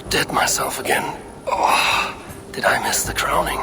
Dead myself again. Oh, did I miss the crowning?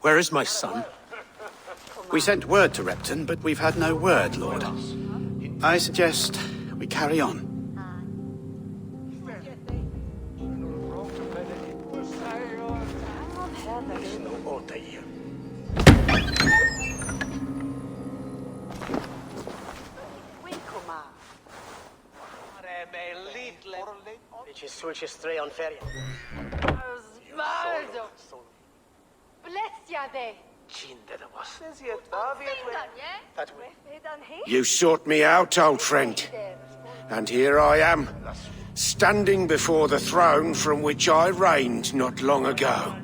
Where is my son? We sent word to Repton, but we've had no word, Lord. I suggest we carry on. You sought me out, old friend. And here I am, standing before the throne from which I reigned not long ago.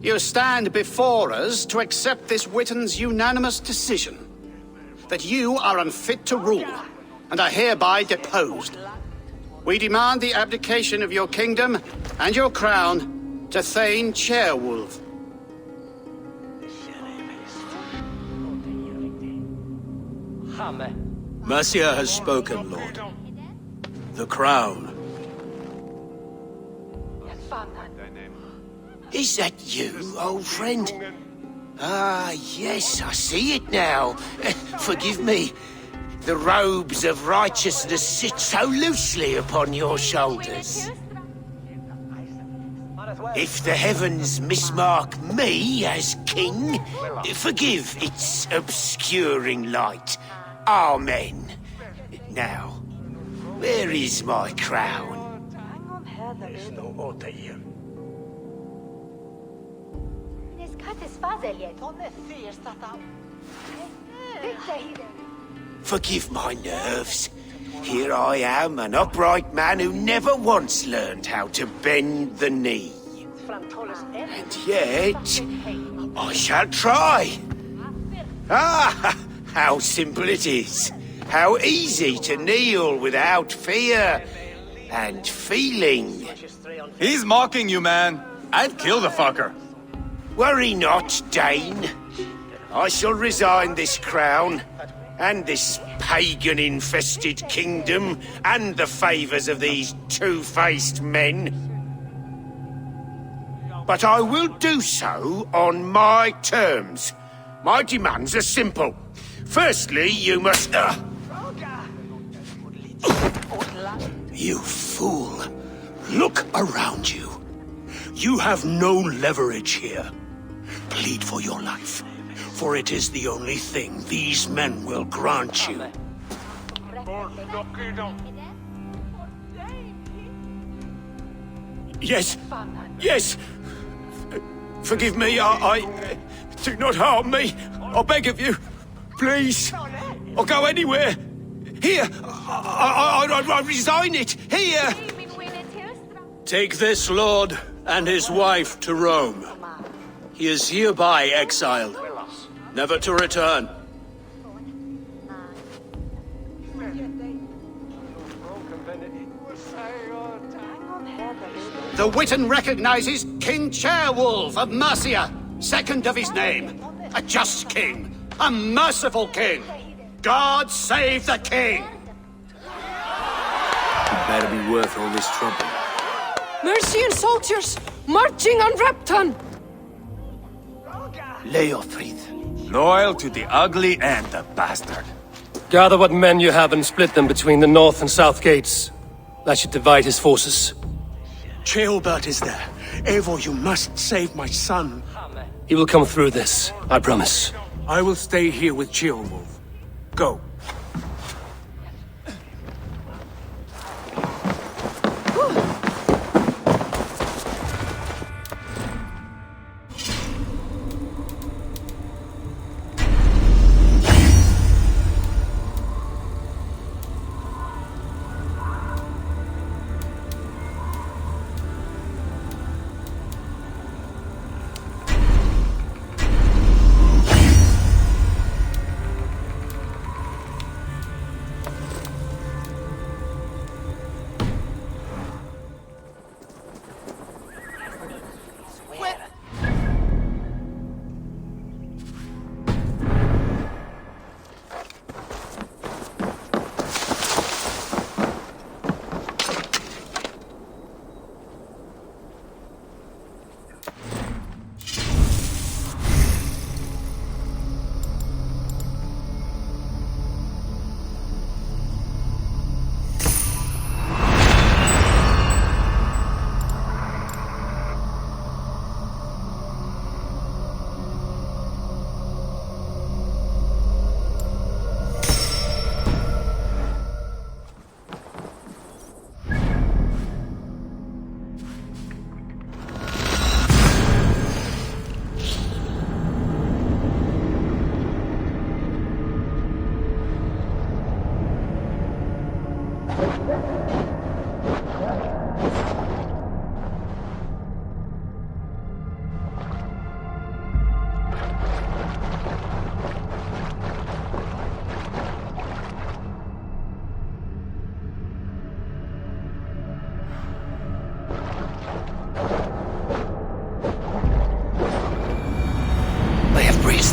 You stand before us to accept this Witten's unanimous decision that you are unfit to rule, and are hereby deposed. We demand the abdication of your kingdom and your crown to Thane Chairwolf. Mercia has spoken, Lord. The crown. Is that you, old friend? Ah, yes, I see it now. Forgive me. The robes of righteousness sit so loosely upon your shoulders. If the heavens mismark me as king, forgive its obscuring light. Amen. Now, where is my crown? Forgive my nerves. Here I am, an upright man who never once learned how to bend the knee. And yet, I shall try. Ah, how simple it is. How easy to kneel without fear and feeling. He's mocking you, man. I'd kill the fucker. Worry not, Dane. I shall resign this crown, and this pagan-infested kingdom, and the favours of these two-faced men. But I will do so on my terms. My demands are simple. Firstly, you must... You fool. Look around you. You have no leverage here. Plead for your life, for it is the only thing these men will grant you. Yes, yes. Forgive me, I do not harm me. I beg of you. Please. I'll go anywhere. Here. I resign it. Here. Take this lord and his wife to Rome. He is hereby exiled, never to return. The Witten recognizes King Chairwolf of Mercia, second of his name. A just king, a merciful king. God save the king! Better be worth all this trouble. Mercian soldiers marching on Repton! Leofrid. Loyal to the ugly and the bastard. Gather what men you have and split them between the north and south gates. That should divide his forces. Ceolbert is there. Eivor, you must save my son. He will come through this, I promise. I will stay here with Ceolwulf. Go.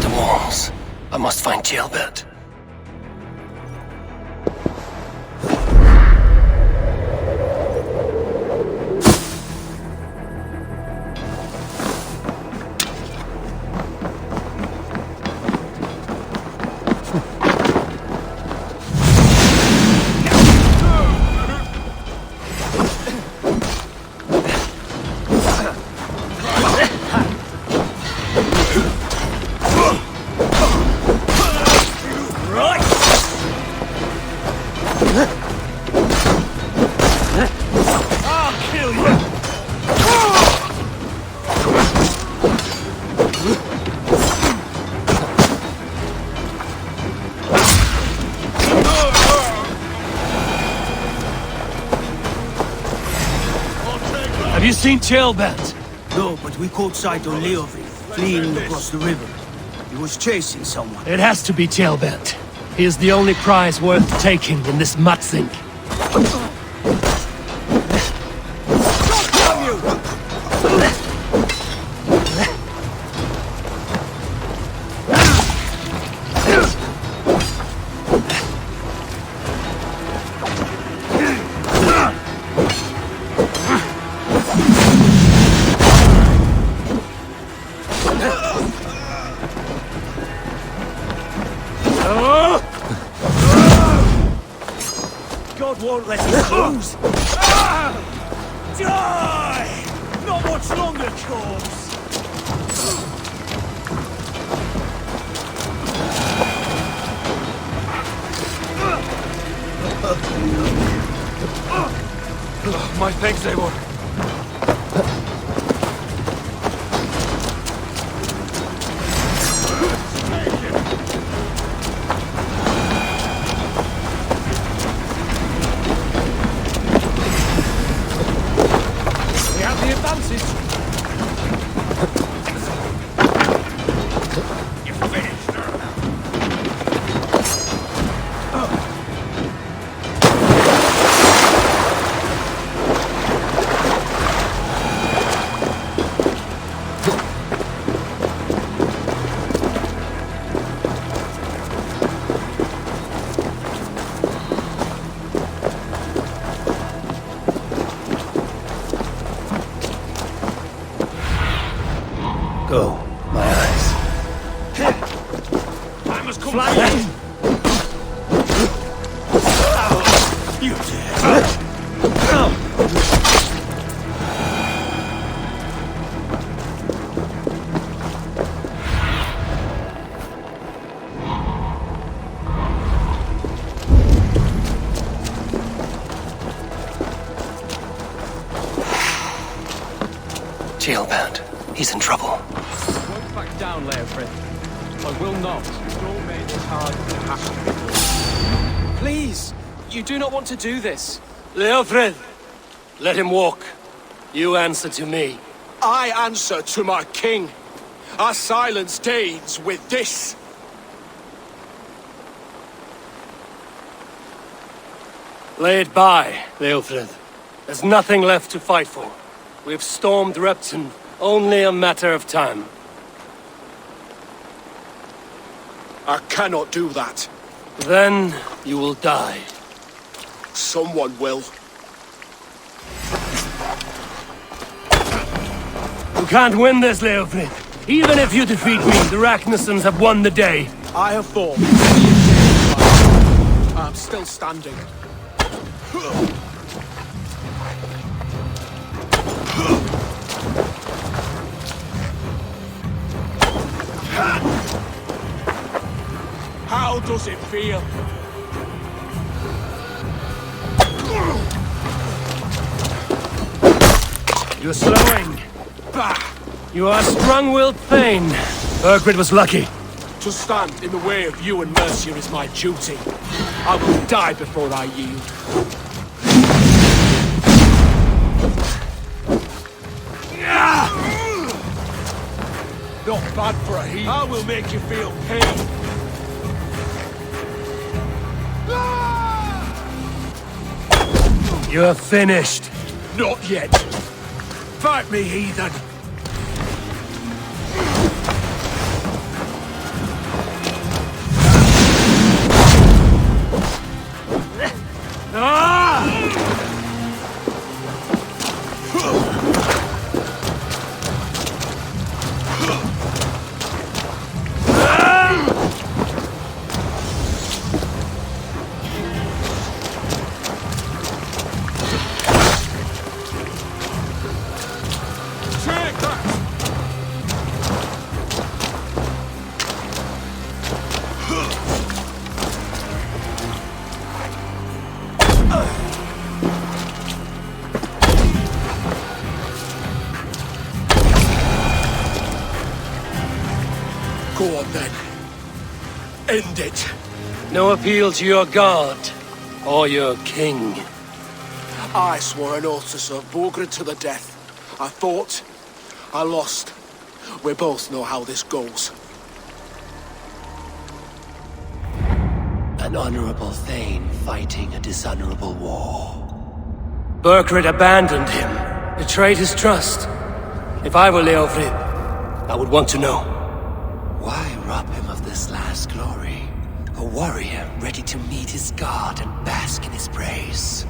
The walls. I must find Ceolbert. Have you seen Ceolbert? No, but we caught sight on Leofrid, fleeing across the river. He was chasing someone. It has to be Ceolbert. He is the only prize worth taking in this mudsink. God won't let you lose! Die! Not much longer, corpse! My thanks, Eivor. Oh, my eyes. I must come flying! You dare! Jailbound. He's in trouble. Won't back down, Leofrid. I will not. Don't make this hard than it has to be. Please! You do not want to do this. Leofrid! Let him walk. You answer to me. I answer to my king. I silence Danes with this. Lay it by, Leofrid. There's nothing left to fight for. We've stormed Repton. Only a matter of time. I cannot do that. Then you will die. Someone will. You can't win this, Leofrid. Even if you defeat me, the Ragnarsons have won the day. I have fought. I'm still standing. How does it feel? You're slowing. Bah! You are a strong-willed thane. Burgred was lucky. To stand in the way of you and Mercia is my duty. I will die before I yield. Not bad for a heat. I will make you feel pain. You're finished. Not yet. Fight me, heathen. Go on then. End it. No appeal to your god or your king. I swore an oath to serve Burgred to the death. I fought. I lost. We both know how this goes. An honorable thane fighting a dishonorable war. Burgred abandoned him, betrayed his trust. If I were Leofrid, I would want to know. Why rob him of this last glory? A warrior ready to meet his god and bask in his praise.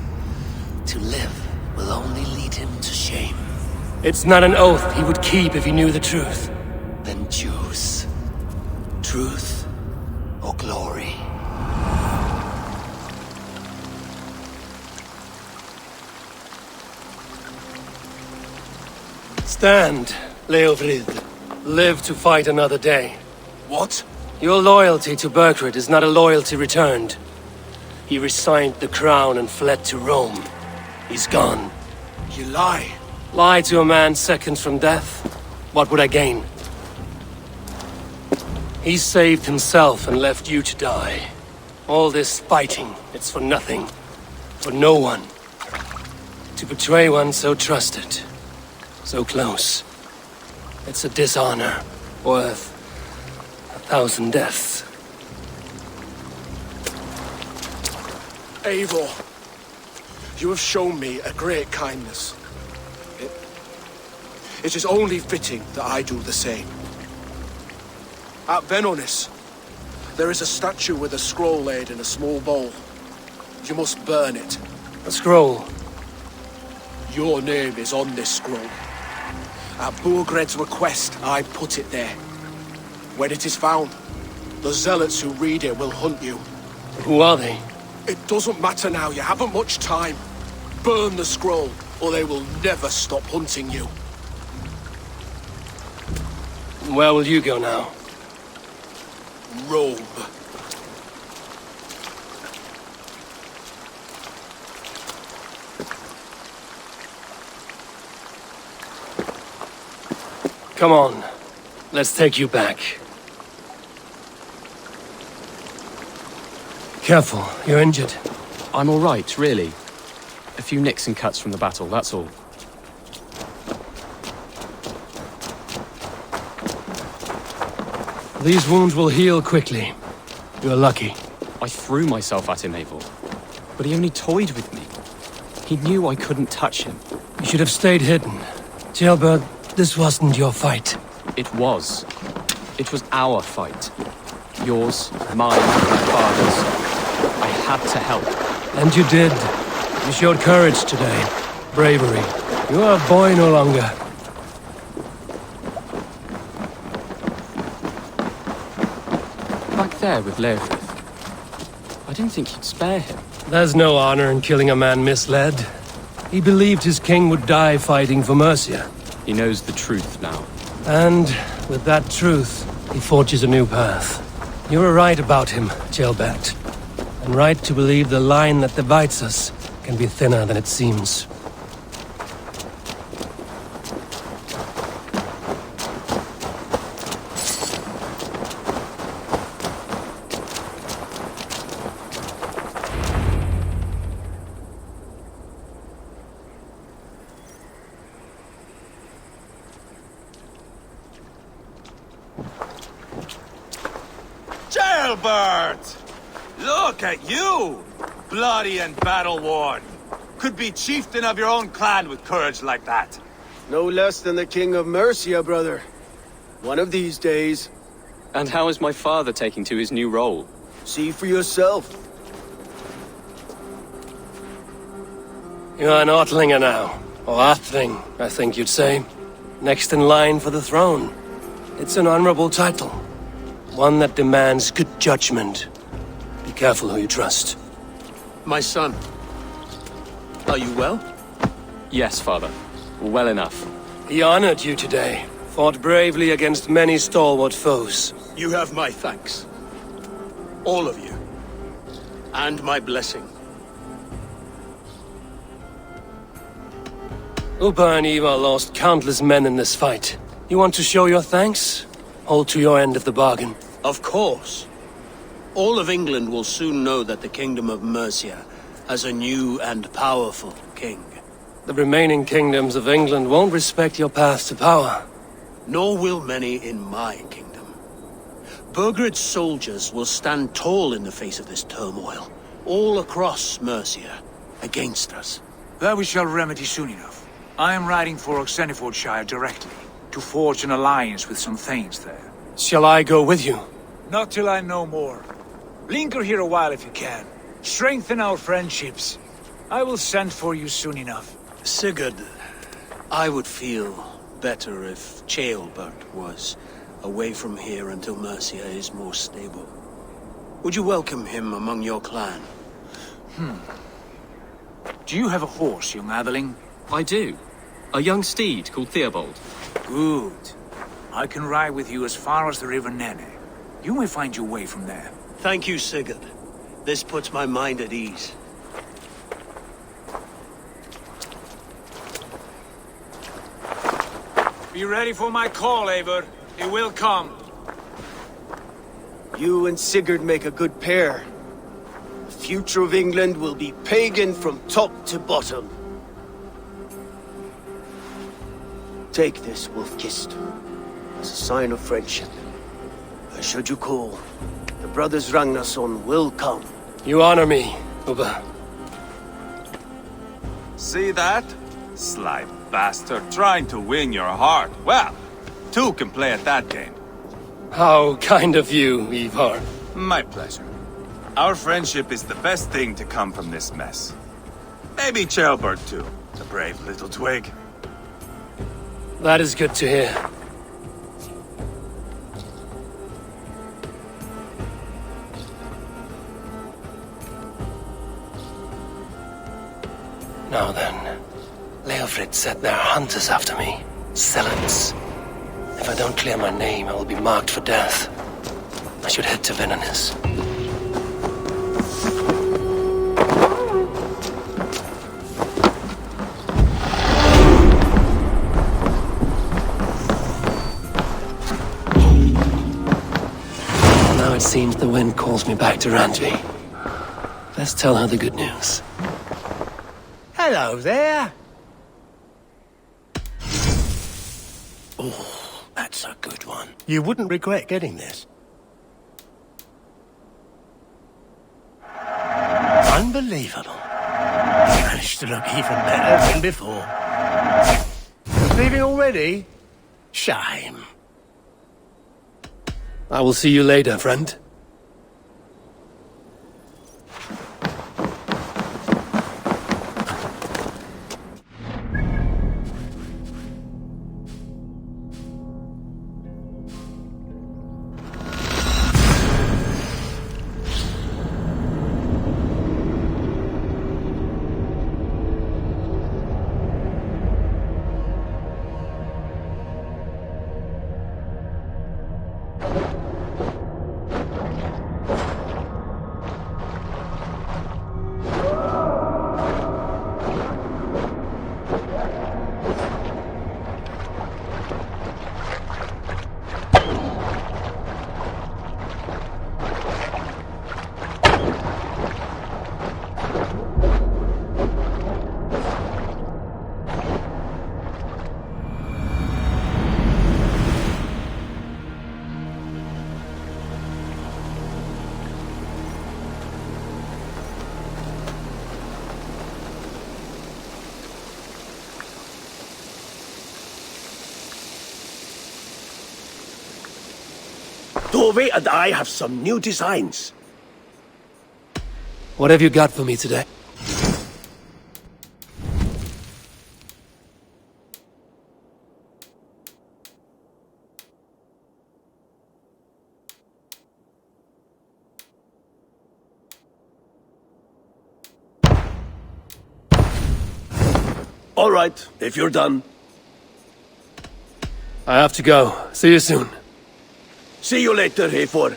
To live will only lead him to shame. It's not an oath he would keep if he knew the truth. Then choose. Truth or glory. Stand, Leofrid. Live to fight another day. What? Your loyalty to Burgred is not a loyalty returned. He resigned the crown and fled to Rome. He's gone. You lie. Lie to a man seconds from death? What would I gain? He saved himself and left you to die. All this fighting, it's for nothing. For no one. To betray one so trusted. So close. It's a dishonor worth 1,000 deaths. Eivor, you have shown me a great kindness. It is only fitting that I do the same. At Venonis, there is a statue with a scroll laid in a small bowl. You must burn it. A scroll. Your name is on this scroll. At Burgred's request, I put it there. When it is found, the zealots who read it will hunt you. Who are they? It doesn't matter now, you haven't much time. Burn the scroll, or they will never stop hunting you. Where will you go now? Rome. Come on. Let's take you back. Careful, you're injured. I'm all right, really. A few nicks and cuts from the battle, that's all. These wounds will heal quickly. You're lucky. I threw myself at him, Eivor. But he only toyed with me. He knew I couldn't touch him. You should have stayed hidden. Jailbird, this wasn't your fight. It was. It was our fight. Yours, mine, my father's. I had to help. And you did. You showed courage today. Bravery. You are a boy no longer. Back there with Leofrith. I didn't think he'd spare him. There's no honor in killing a man misled. He believed his king would die fighting for Mercia. He knows the truth now. And with that truth, he forges a new path. You were right about him, Jailbert. And right to believe the line that divides us can be thinner than it seems. Jailbird! Look at you! Bloody and battle-worn. Could be chieftain of your own clan with courage like that. No less than the King of Mercia, brother. One of these days. And how is my father taking to his new role? See for yourself. You're an Ortlinger now. Or Athling, I think you'd say. Next in line for the throne. It's an honorable title. One that demands good judgment. Be careful who you trust. My son. Are you well? Yes, father. Well enough. He honored you today. Fought bravely against many stalwart foes. You have my thanks. All of you. And my blessing. Upa and Eivor lost countless men in this fight. You want to show your thanks? Hold to your end of the bargain. Of course. All of England will soon know that the Kingdom of Mercia has a new and powerful king. The remaining kingdoms of England won't respect your path to power. Nor will many in my kingdom. Burgred's soldiers will stand tall in the face of this turmoil, all across Mercia, against us. That we shall remedy soon enough. I am riding for Oxenfordshire directly, to forge an alliance with some thanes there. Shall I go with you? Not till I know more. Linger here a while if you can. Strengthen our friendships. I will send for you soon enough. Sigurd, I would feel better if Ceolbert was away from here until Mercia is more stable. Would you welcome him among your clan? Do you have a horse, young atheling? I do. A young steed called Theobald. Good. I can ride with you as far as the River Nene. You may find your way from there. Thank you, Sigurd. This puts my mind at ease. Be ready for my call, Eivor. It will come. You and Sigurd make a good pair. The future of England will be pagan from top to bottom. Take this, Wolf-Kissed, as a sign of friendship. Should you call, the brothers Ragnarson will come. You honor me, Upa. See that? Sly bastard, trying to win your heart. Well, two can play at that game. How kind of you, Eivor. My pleasure. Our friendship is the best thing to come from this mess. Maybe Ceolbert too, the brave little twig. That is good to hear. Now then, Leofrid said there are hunters after me. Zealots. If I don't clear my name, I will be marked for death. I should head to Venanis. Now it seems the wind calls me back to Randvi. Let's tell her the good news. Hello there. Oh, that's a good one. You wouldn't regret getting this. Unbelievable. You managed to look even better than before. Leaving already? Shame. I will see you later, friend. Dove and I have some new designs. What have you got for me today? All right, if you're done. I have to go. See you soon. See you later, Eivor.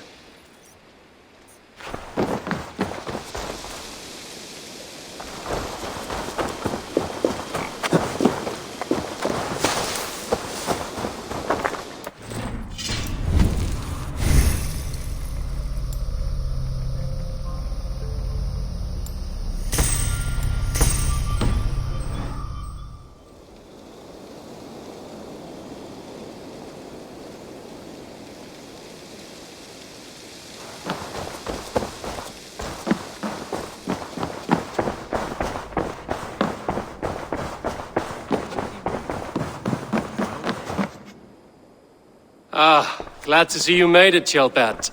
Ah, glad to see you made it, Chelpat.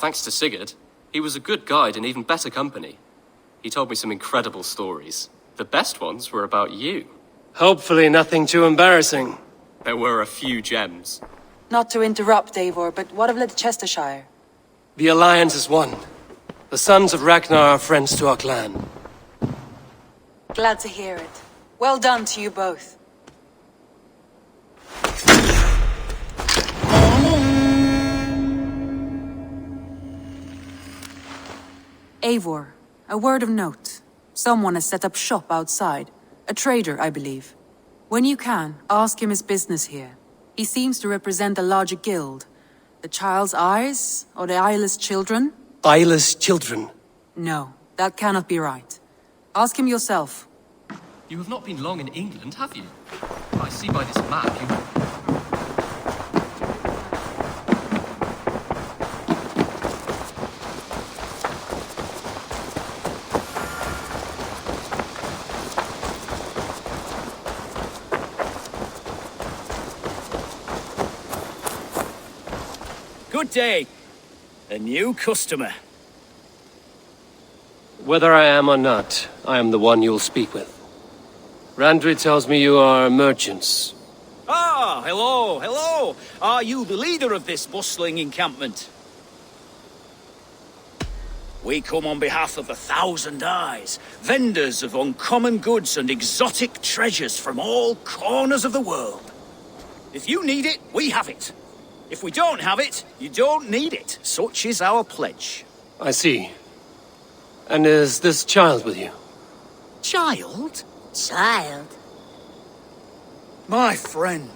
Thanks to Sigurd. He was a good guide and even better company. He told me some incredible stories. The best ones were about you. Hopefully nothing too embarrassing. There were a few gems. Not to interrupt, Eivor, but what of Ledecestrecire? The Alliance is one. The Sons of Ragnar are friends to our clan. Glad to hear it. Well done to you both. Eivor, a word of note. Someone has set up shop outside. A trader, I believe. When you can, ask him his business here. He seems to represent a larger guild. The Child's Eyes, or the Eyeless Children? Eyeless children? No, that cannot be right. Ask him yourself. You have not been long in England, have you? I see by this map you... Good day. A new customer. Whether I am or not, I am the one you'll speak with. Randvi tells me you are merchants. Ah, hello, hello. Are you the leader of this bustling encampment? We come on behalf of the Thousand Eyes, vendors of uncommon goods and exotic treasures from all corners of the world. If you need it, we have it. If we don't have it, you don't need it. Such is our pledge. I see. And is this child with you? Child? Child? My friend,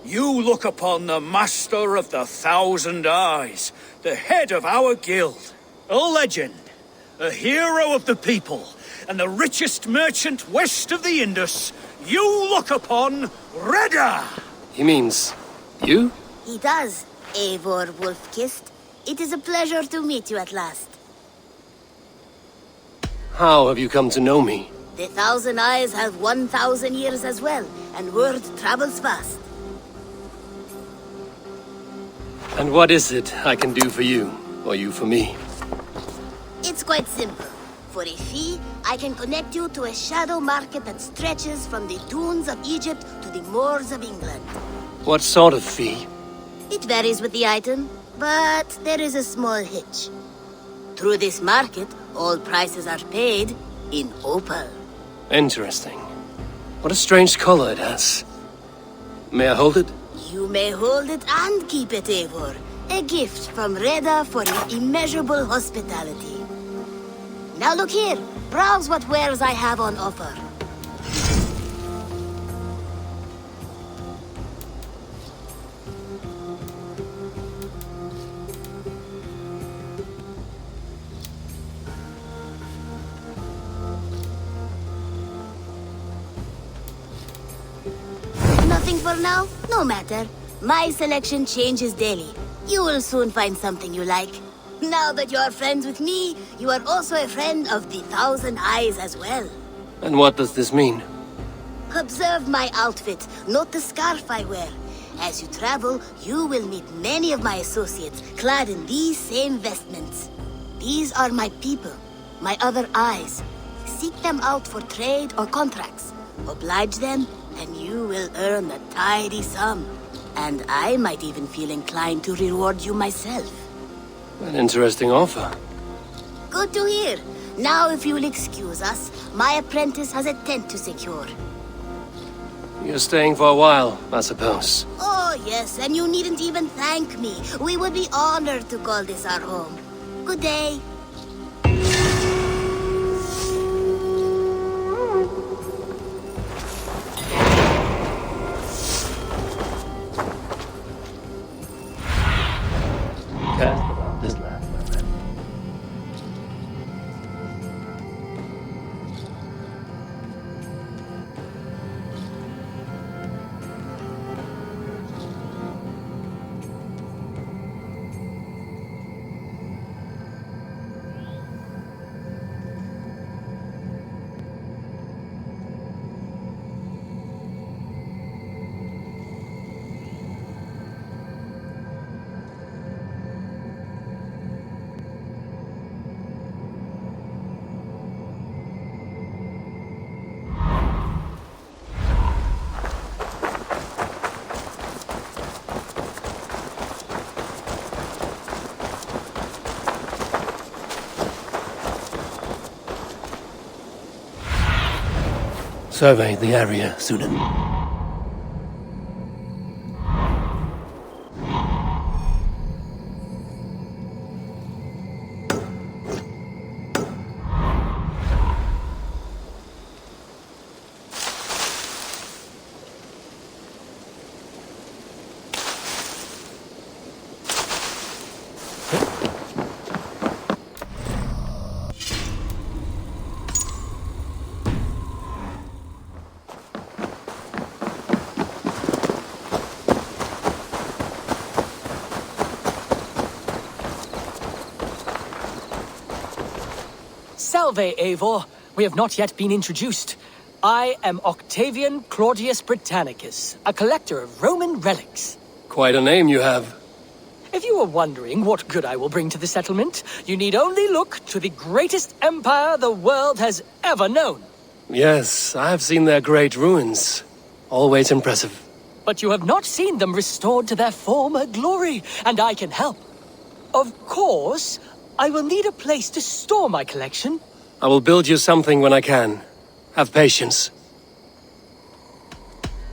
you look upon the Master of the Thousand Eyes, the head of our guild, a legend, a hero of the people, and the richest merchant west of the Indus. You look upon Reda! He means you? He does, Eivor Wolf-Kissed. It is a pleasure to meet you at last. How have you come to know me? The Thousand Eyes have 1,000 years as well, and word travels fast. And what is it I can do for you, or you for me? It's quite simple. For a fee, I can connect you to a shadow market that stretches from the dunes of Egypt to the moors of England. What sort of fee? It varies with the item, but there is a small hitch. Through this market, all prices are paid in opal. Interesting. What a strange color it has. May I hold it? You may hold it and keep it, Eivor. A gift from Reda for your immeasurable hospitality. Now look here. Browse what wares I have on offer. Nothing for now? No matter. My selection changes daily. You will soon find something you like. Now that you are friends with me, you are also a friend of the Thousand Eyes as well. And what does this mean? Observe my outfit, note the scarf I wear. As you travel, you will meet many of my associates clad in these same vestments. These are my people, my other eyes. Seek them out for trade or contracts. Oblige them, and you will earn a tidy sum. And I might even feel inclined to reward you myself. An interesting offer. Good to hear. Now, if you will excuse us, my apprentice has a tent to secure. You're staying for a while, I suppose. Oh, yes, and you needn't even thank me. We would be honored to call this our home. Good day. This land, my friend. Survey the area, Sunan. Salve, Eivor. We have not yet been introduced. I am Octavian Claudius Britannicus, a collector of Roman relics. Quite a name you have. If you are wondering what good I will bring to the settlement, you need only look to the greatest empire the world has ever known. Yes, I've seen their great ruins. Always impressive. but you have not seen them restored to their former glory, and I can help. Of course, I will need a place to store my collection. I will build you something when I can. Have patience.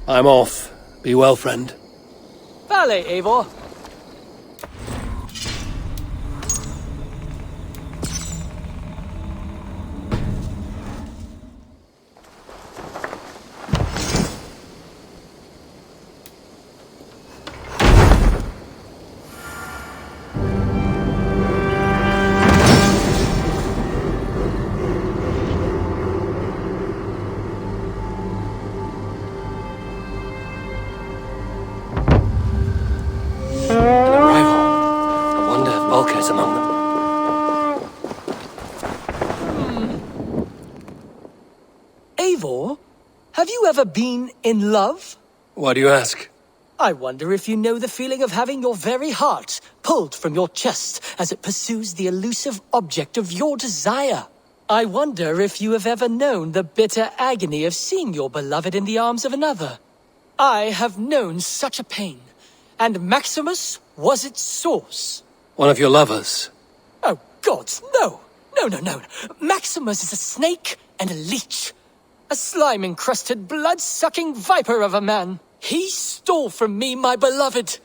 I'm off. Be well, friend. Vale, Eivor. Eivor, have you ever been in love? Why do you ask? I wonder if you know the feeling of having your very heart pulled from your chest as it pursues the elusive object of your desire. I wonder if you have ever known the bitter agony of seeing your beloved in the arms of another. I have known such a pain, and Maximus was its source. One of your lovers? Oh, gods, no! No. Maximus is a snake and a leech. A slime-encrusted, blood-sucking viper of a man. He stole from me my beloved.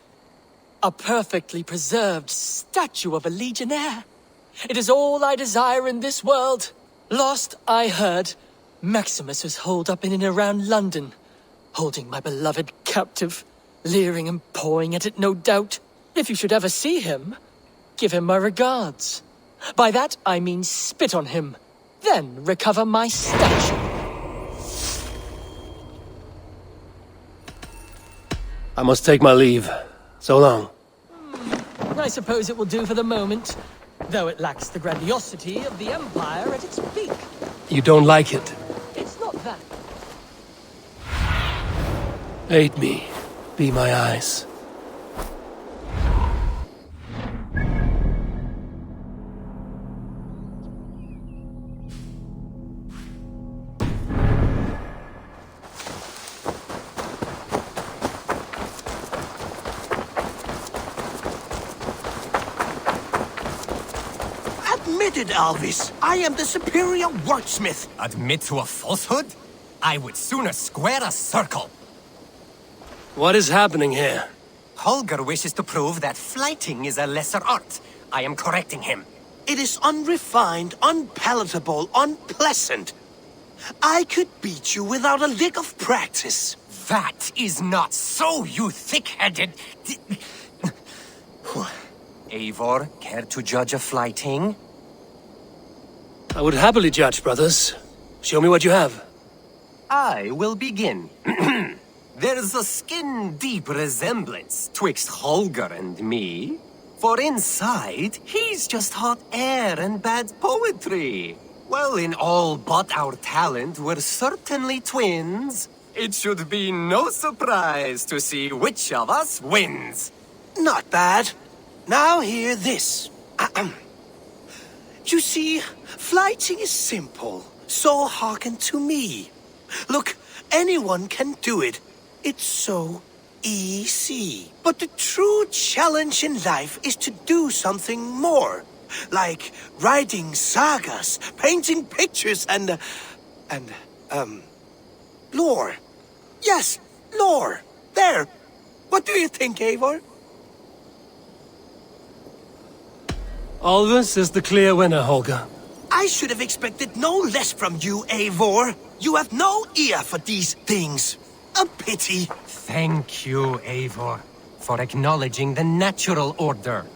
A perfectly preserved statue of a legionnaire. It is all I desire in this world. Last I heard, Maximus was holed up in and around London, holding my beloved captive, leering and pawing at it, no doubt. If you should ever see him, give him my regards. By that I mean spit on him, then recover my statue. I must take my leave. So long. I suppose it will do for the moment, though it lacks the grandiosity of the Empire at its peak. You don't like it? It's not that. Aid me. Be my eyes. Admitted, Alvis. I am the superior wordsmith. Admit to a falsehood? I would sooner square a circle. What is happening here? Holger wishes to prove that flighting is a lesser art. I am correcting him. It is unrefined, unpalatable, unpleasant. I could beat you without a lick of practice. That is not so, you thick-headed... Eivor, care to judge a flighting? I would happily judge, brothers. Show me what you have. I will begin. There's a skin-deep resemblance twixt Holger and me. For inside, he's just hot air and bad poetry. Well, in all but our talent, we're certainly twins. It should be no surprise to see which of us wins. Not bad. Now hear this. You see, flighting is simple, so hearken to me. Look, anyone can do it. It's so easy. But the true challenge in life is to do something more. Like writing sagas, painting pictures, and lore. Yes, lore. There. What do you think, Eivor? Alvis is the clear winner, Holger. I should have expected no less from you, Eivor. You have no ear for these things. A pity. Thank you, Eivor, for acknowledging the natural order.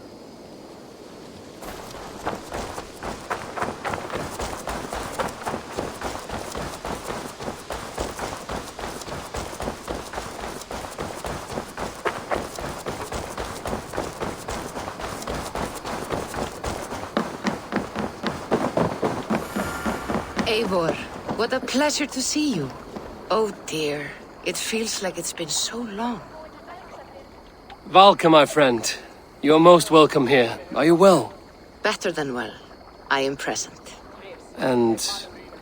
Eivor, what a pleasure to see you. Oh dear, it feels like it's been so long. Valka, my friend. You are most welcome here. Are you well? Better than well. I am present. And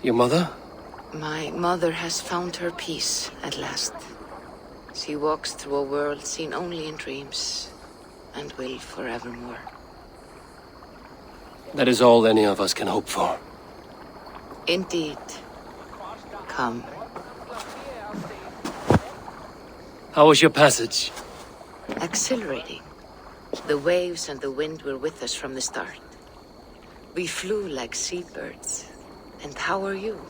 your mother? My mother has found her peace at last. She walks through a world seen only in dreams, and will forevermore. That is all any of us can hope for. Indeed. Come. How was your passage? Exhilarating. The waves and the wind were with us from the start. We flew like seabirds. And how are you?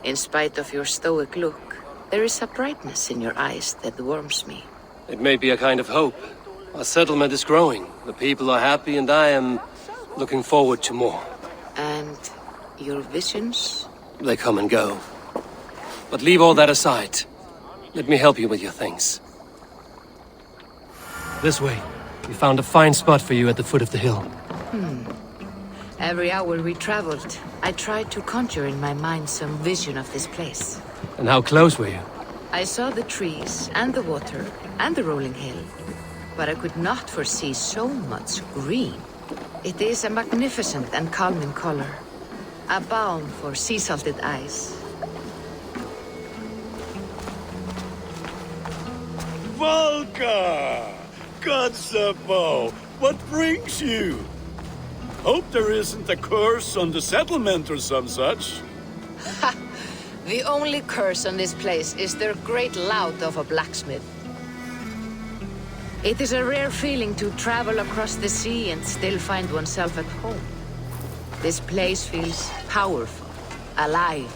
In spite of your stoic look, there is a brightness in your eyes that warms me. It may be a kind of hope. Our settlement is growing. The people are happy, and I am looking forward to more. And your visions? They come and go. But leave all that aside. Let me help you with your things. This way. We found a fine spot for you at the foot of the hill. Every hour we traveled, I tried to conjure in my mind some vision of this place. And how close were you? I saw the trees, and the water, and the rolling hill. But I could not foresee so much green. It is a magnificent and calming color. A balm for sea-salted eyes. Valka! Godsabo! What brings you? Hope there isn't a curse on the settlement or some such. Ha! The only curse on this place is their great lout of a blacksmith. It is a rare feeling to travel across the sea and still find oneself at home. This place feels powerful, alive.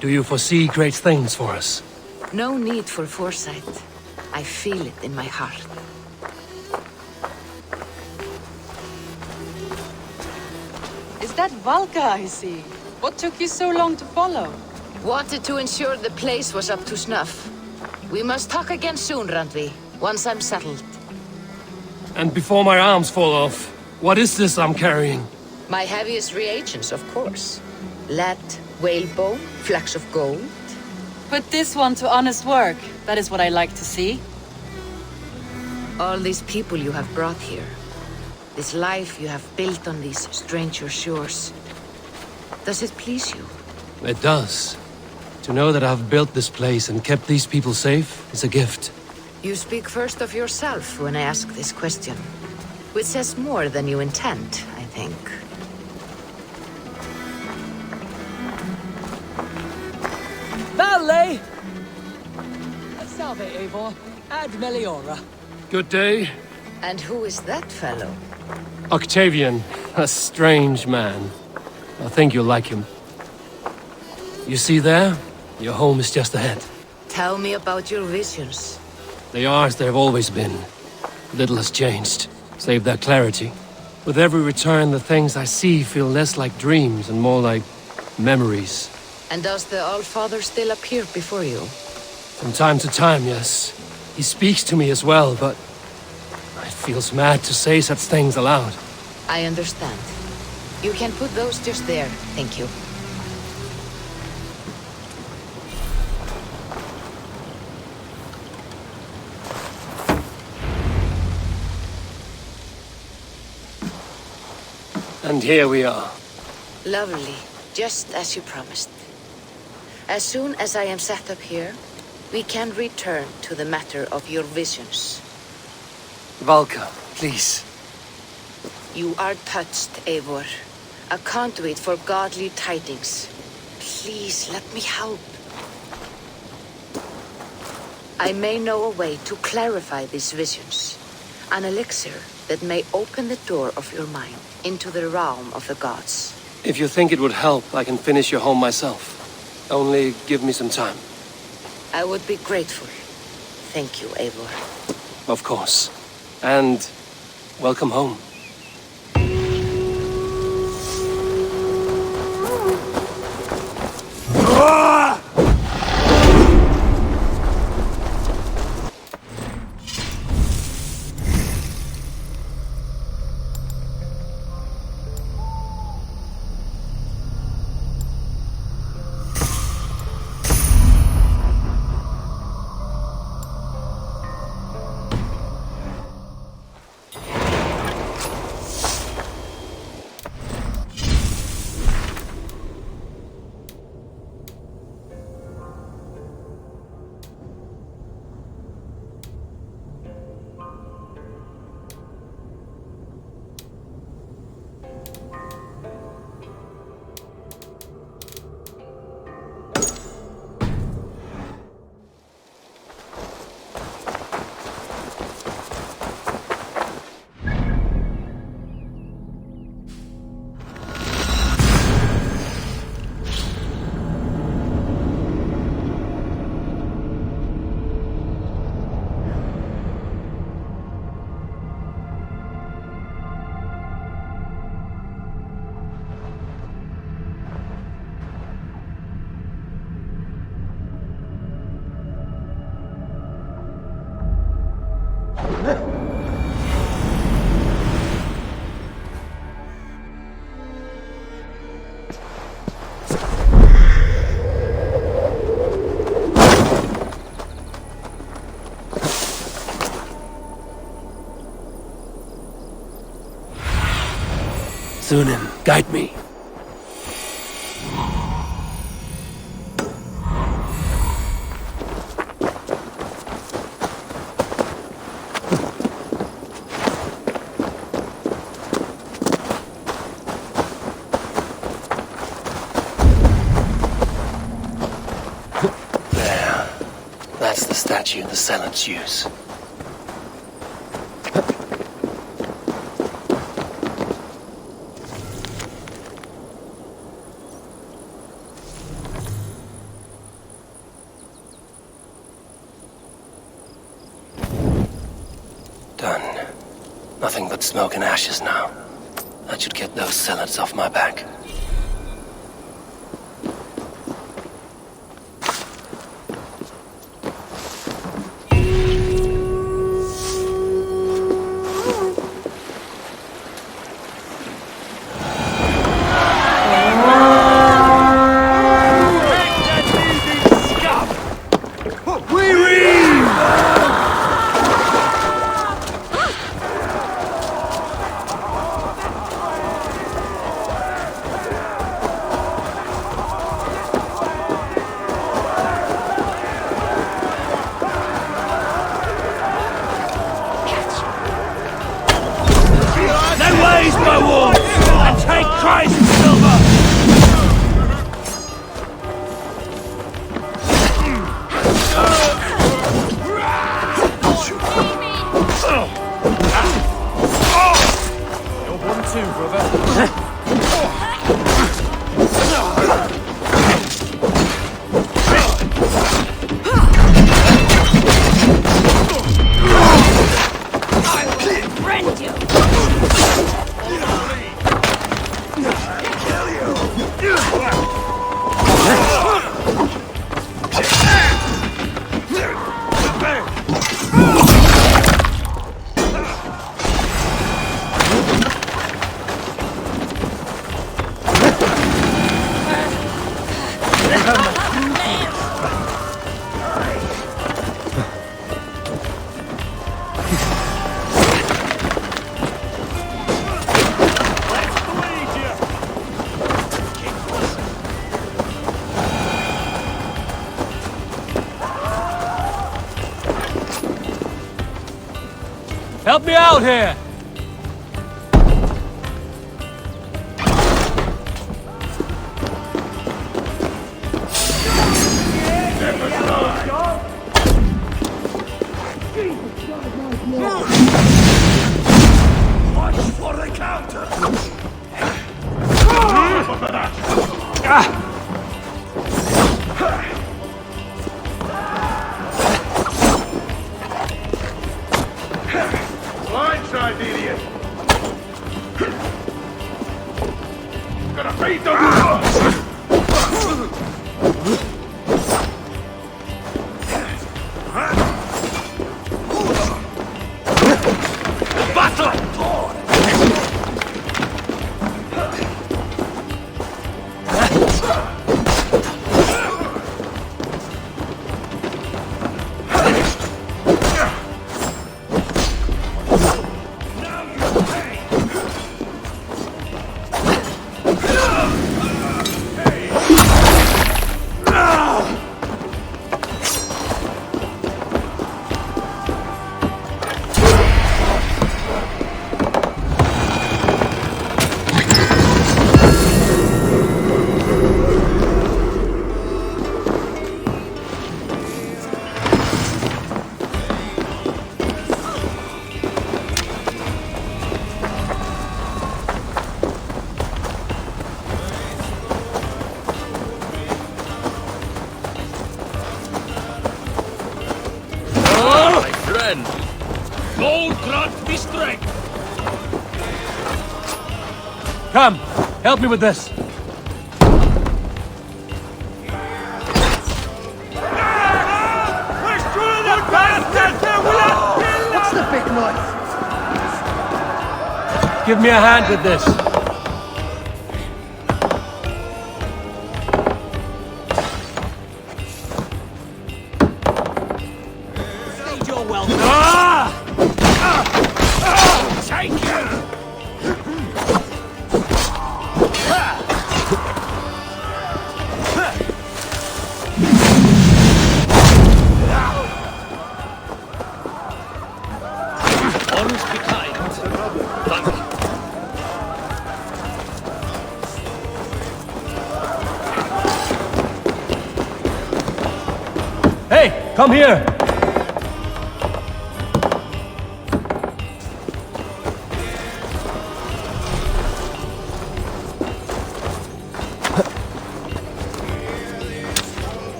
Do you foresee great things for us? No need for foresight. I feel it in my heart. Is that Valka I see? What took you so long to follow? Wanted to ensure the place was up to snuff. We must talk again soon, Randvi, once I'm settled. And before my arms fall off, what is this I'm carrying? My heaviest reagents, of course. Lead, whalebone, flecks of gold. Put this one to honest work. That is what I like to see. All these people you have brought here. This life you have built on these stranger shores. Does it please you? It does. To know that I've built this place and kept these people safe is a gift. You speak first of yourself when I ask this question. Which says more than you intend, I think. Valet! Salve, Eivor. Ad Meliora. Good day. And who is that fellow? Octavian, a strange man. I think you'll like him. You see there? Your home is just ahead. Tell me about your visions. They are as they've always been. Little has changed, save their clarity. With every return, the things I see feel less like dreams and more like memories. And does the Allfather still appear before you? From time to time, yes. He speaks to me as well, but it feels mad to say such things aloud. I understand. You can put those just there, thank you. And here we are. Lovely, just as you promised. As soon as I am set up here, we can return to the matter of your visions. Valka, please. You are touched, Eivor. A conduit for godly tidings. Please, let me help. I may know a way to clarify these visions. An elixir that may open the door of your mind into the realm of the gods. If you think it would help, I can finish your home myself. Only give me some time. I would be grateful. Thank you, Eivor. Of course. And welcome home. Sunan, guide me. There. That's the statue the Zealots use. Done. Nothing but smoke and ashes now. That should get those zealots off my back. Help me out here! Watch for the counter! Blindside, idiot! Gonna beat them up! Lord grant me strength! Come, help me with this. What's the big give me a hand with this. You're welcome. Take you! Always be kind. Thank you. Hey, come here!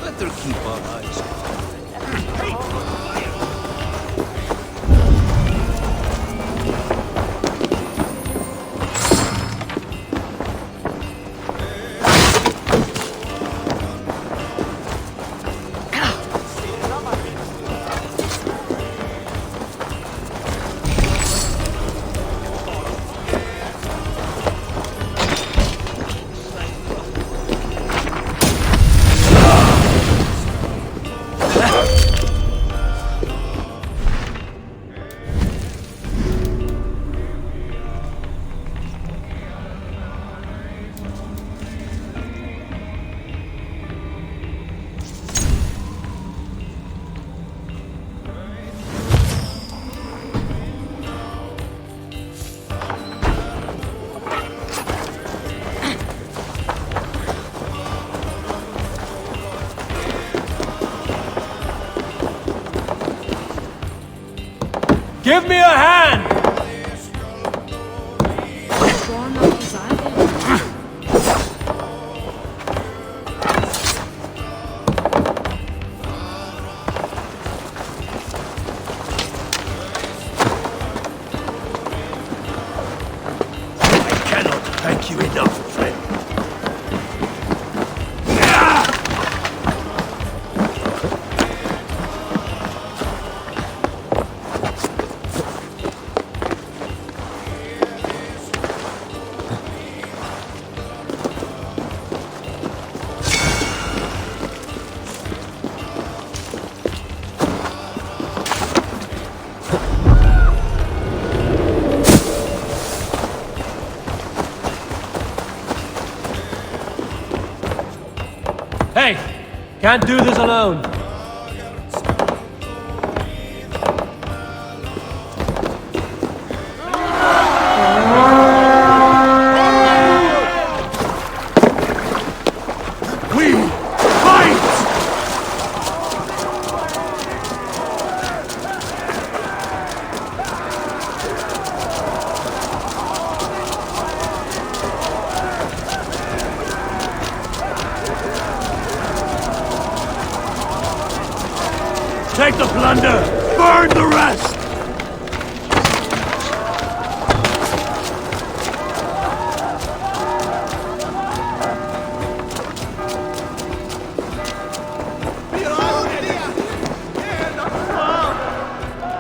Better keep our eyes open. Give me a hand! I cannot thank you enough, friend. Hey! Can't do this alone. We fight! Take the plunder! Burn the rest!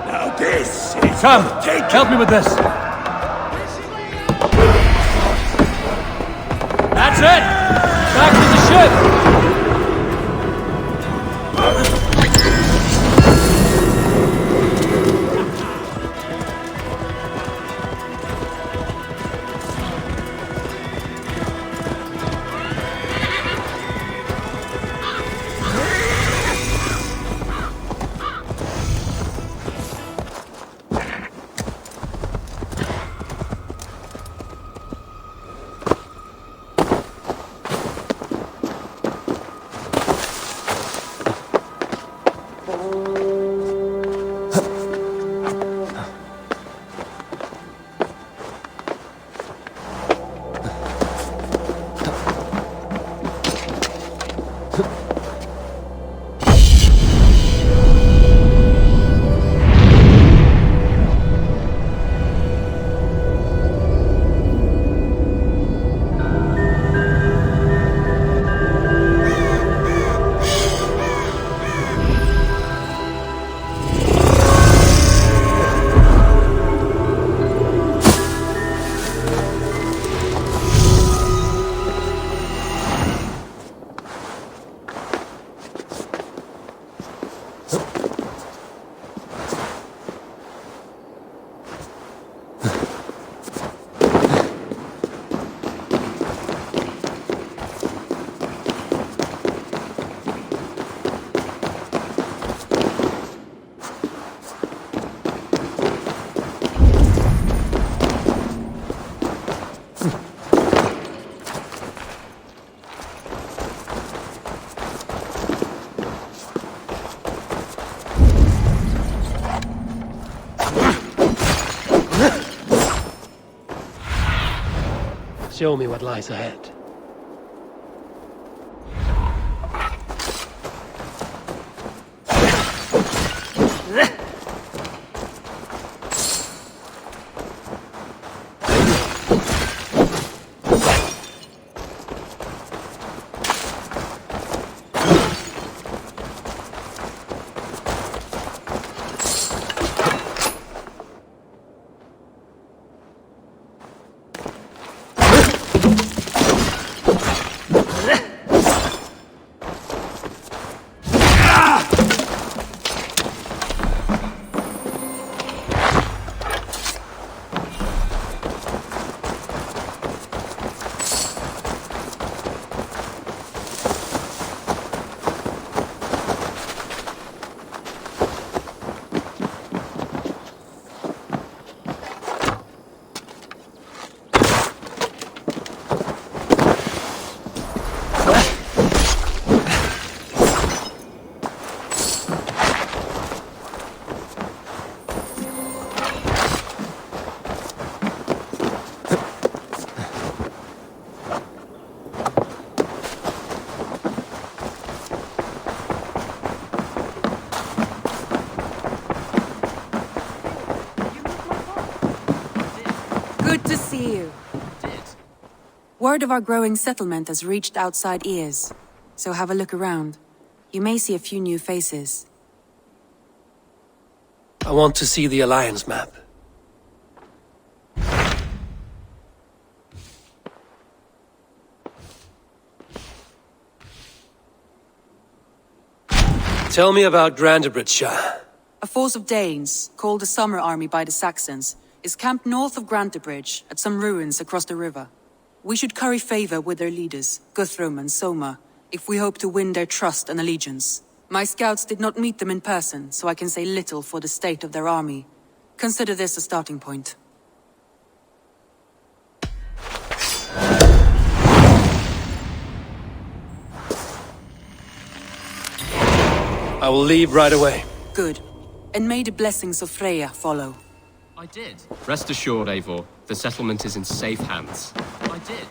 Now this is... Come, help me with this. That's it! Back to the ship! show me what lies ahead. Word of our growing settlement has reached outside ears, so have a look around. You may see a few new faces. I want to see the Alliance map. Tell me about Grantebridgecire. A force of Danes, called the Summer Army by the Saxons, is camped north of Grantebridge at some ruins across the river. We should curry favor with their leaders, Guthrum and Soma, if we hope to win their trust and allegiance. My scouts did not meet them in person, so I can say little for the state of their army. Consider this a starting point. I will leave right away. Good. And may the blessings of Freya follow. I did. Rest assured, Eivor, the settlement is in safe hands. I did.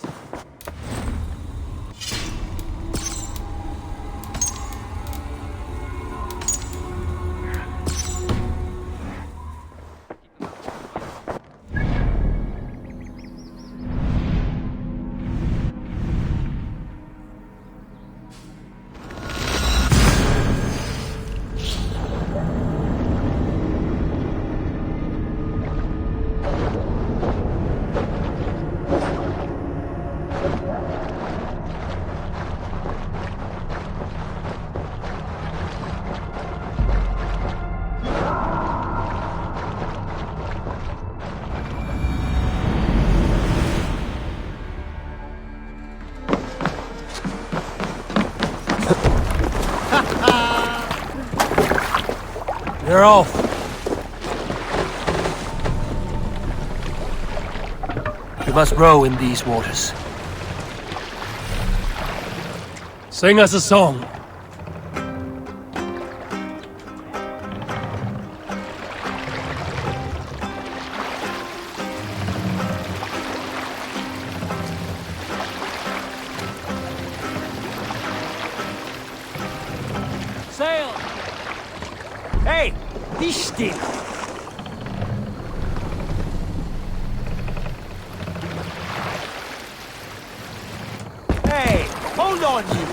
You're off. We must row in these waters. Sing us a song. Sail! Hey, be still. Hey, hold on you.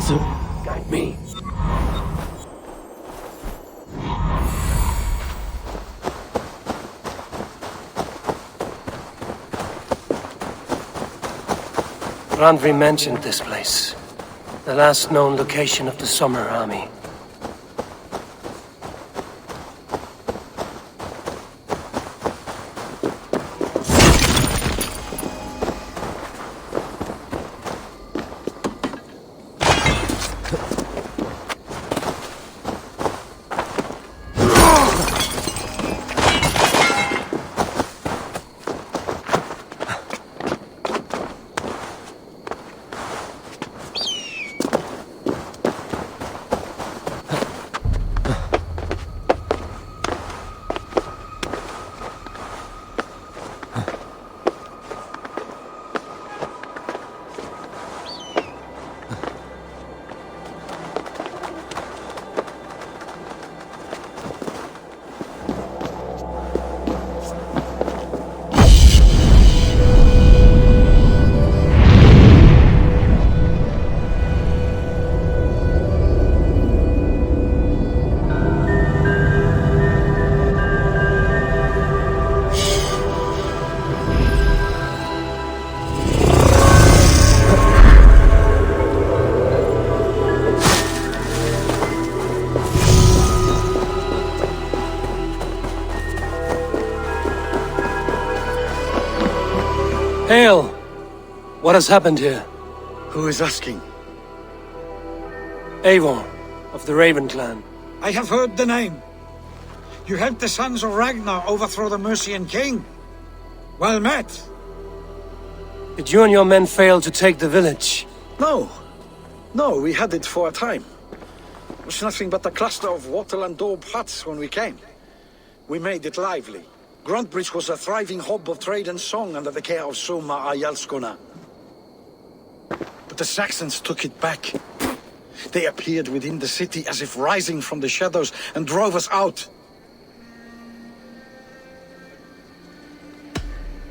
So, guide me. Randvi mentioned this place. The last known location of the Summer Army. Hail! What has happened here? Who is asking? Eivor, of the Raven clan. I have heard the name. You helped the Sons of Ragnar overthrow the Mercian king. Well met. Did you and your men fail to take the village? No. No, we had it for a time. It was nothing but a cluster of wattle and daub huts when we came. We made it lively. Grantebridge was a thriving hub of trade and song under the care of Soma Arc. But the Saxons took it back. They appeared within the city as if rising from the shadows and drove us out.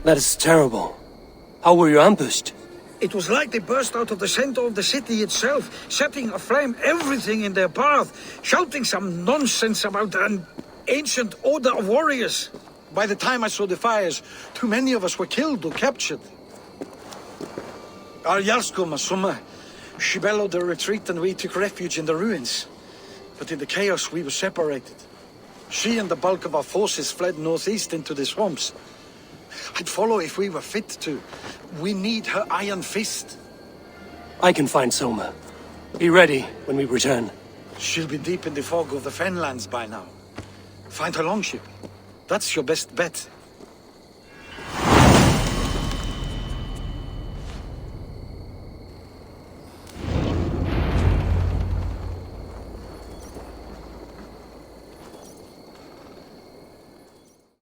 That is terrible. How were you ambushed? It was like they burst out of the center of the city itself, setting aflame everything in their path, shouting some nonsense about an ancient order of warriors. By the time I saw the fires, too many of us were killed or captured. Our Jarlskum, Soma, she bellowed a retreat and we took refuge in the ruins. But in the chaos we were separated. She and the bulk of our forces fled northeast into the swamps. I'd follow if we were fit to. We need her iron fist. I can find Soma. Be ready when we return. She'll be deep in the fog of the Fenlands by now. Find her longship. That's your best bet.